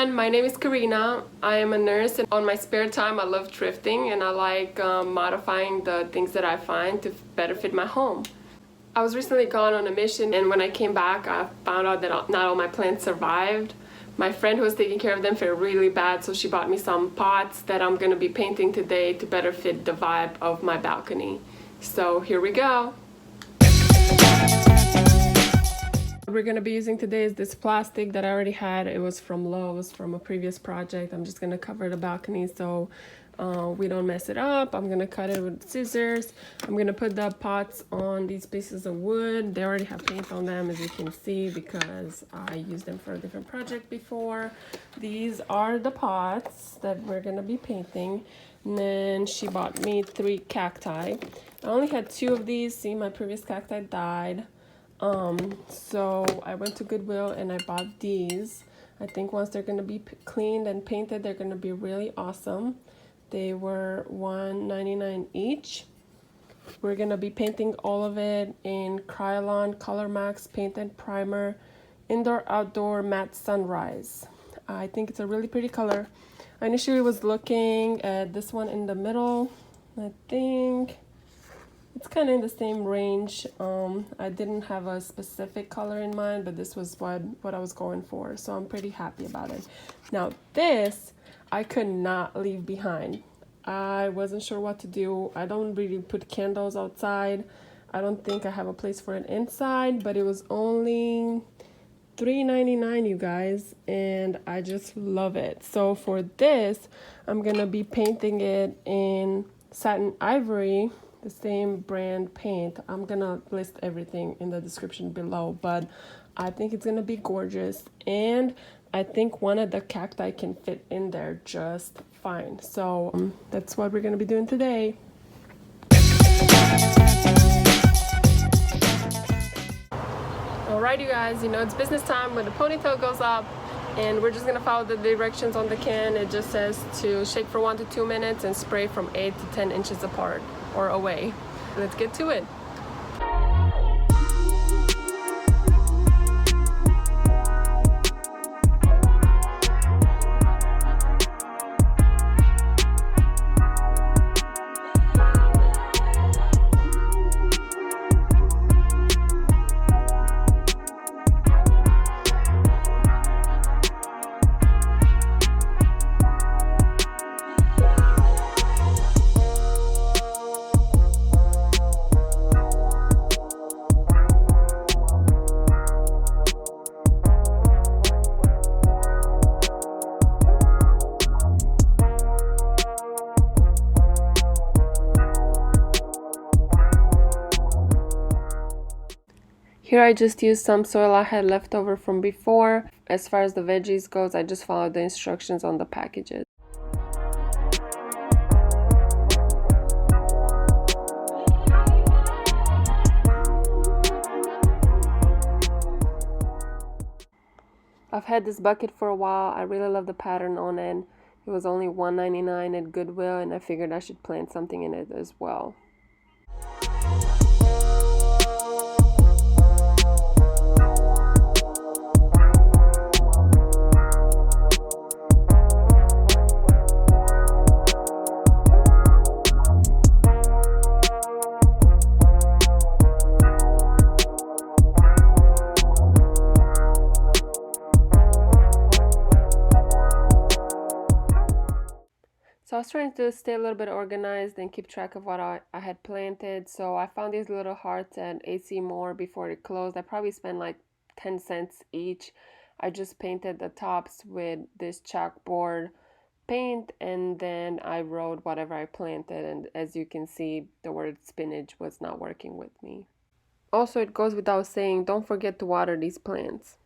everyone, my name is Karina. I am a nurse, and on my spare time I love thrifting, and I like modifying the things that I find to better fit my home. I was recently gone on a mission, and when I came back I found out that not all my plants survived. My friend who was taking care of them felt really bad, so she bought me some pots that I'm going to be painting today to better fit the vibe of my balcony. So here we go. What we're going to be using today is this plastic that I already had. It was from Lowe's from a previous project. I'm just going to cover the balcony so we don't mess it up. I'm going to cut it with scissors. I'm going to put the pots on these pieces of wood. They already have paint on them, as you can see, because I used them for a different project before. These are the pots that we're going to be painting. And then she bought me 3 cacti. I only had 2 of these. See, my previous cacti died. So I went to Goodwill and I bought these. I think once they're going to be cleaned and painted, they're going to be really awesome. They were $1.99 each. We're going to be painting all of it in Krylon Color Max Painted Primer Indoor Outdoor Matte Sunrise. I think it's a really pretty color. I initially was looking at this one in the middle. I think it's kind of in the same range. I didn't have a specific color in mind, but this was what I was going for, so I'm pretty happy about it. Now this I could not leave behind. I wasn't sure what to do. I don't really put candles outside. I don't think I have a place for it inside, but it was only $3.99, you guys, and I just love it. So for this, I'm gonna be painting it in satin ivory, the same brand paint. I'm gonna list everything in the description below, but I think it's gonna be gorgeous, and I think one of the cacti can fit in there just fine. So that's what we're gonna be doing today. Alright, you guys, you know it's business time when the ponytail goes up, and we're just gonna follow the directions on the can. It just says to shake for 1 to 2 minutes and spray from 8 to 10 inches apart or away. Let's get to it. Here I just used some soil I had left over from before. As far as the veggies goes, I just followed the instructions on the packages. I've had this bucket for a while. I really love the pattern on it. It was only $1.99 at Goodwill, and I figured I should plant something in it as well. So I was trying to stay a little bit organized and keep track of what I had planted. So I found these little hearts at AC Moore before it closed. I probably spent like 10 cents each. I just painted the tops with this chalkboard paint, and then I wrote whatever I planted. And as you can see, the word spinach was not working with me. Also, it goes without saying, don't forget to water these plants.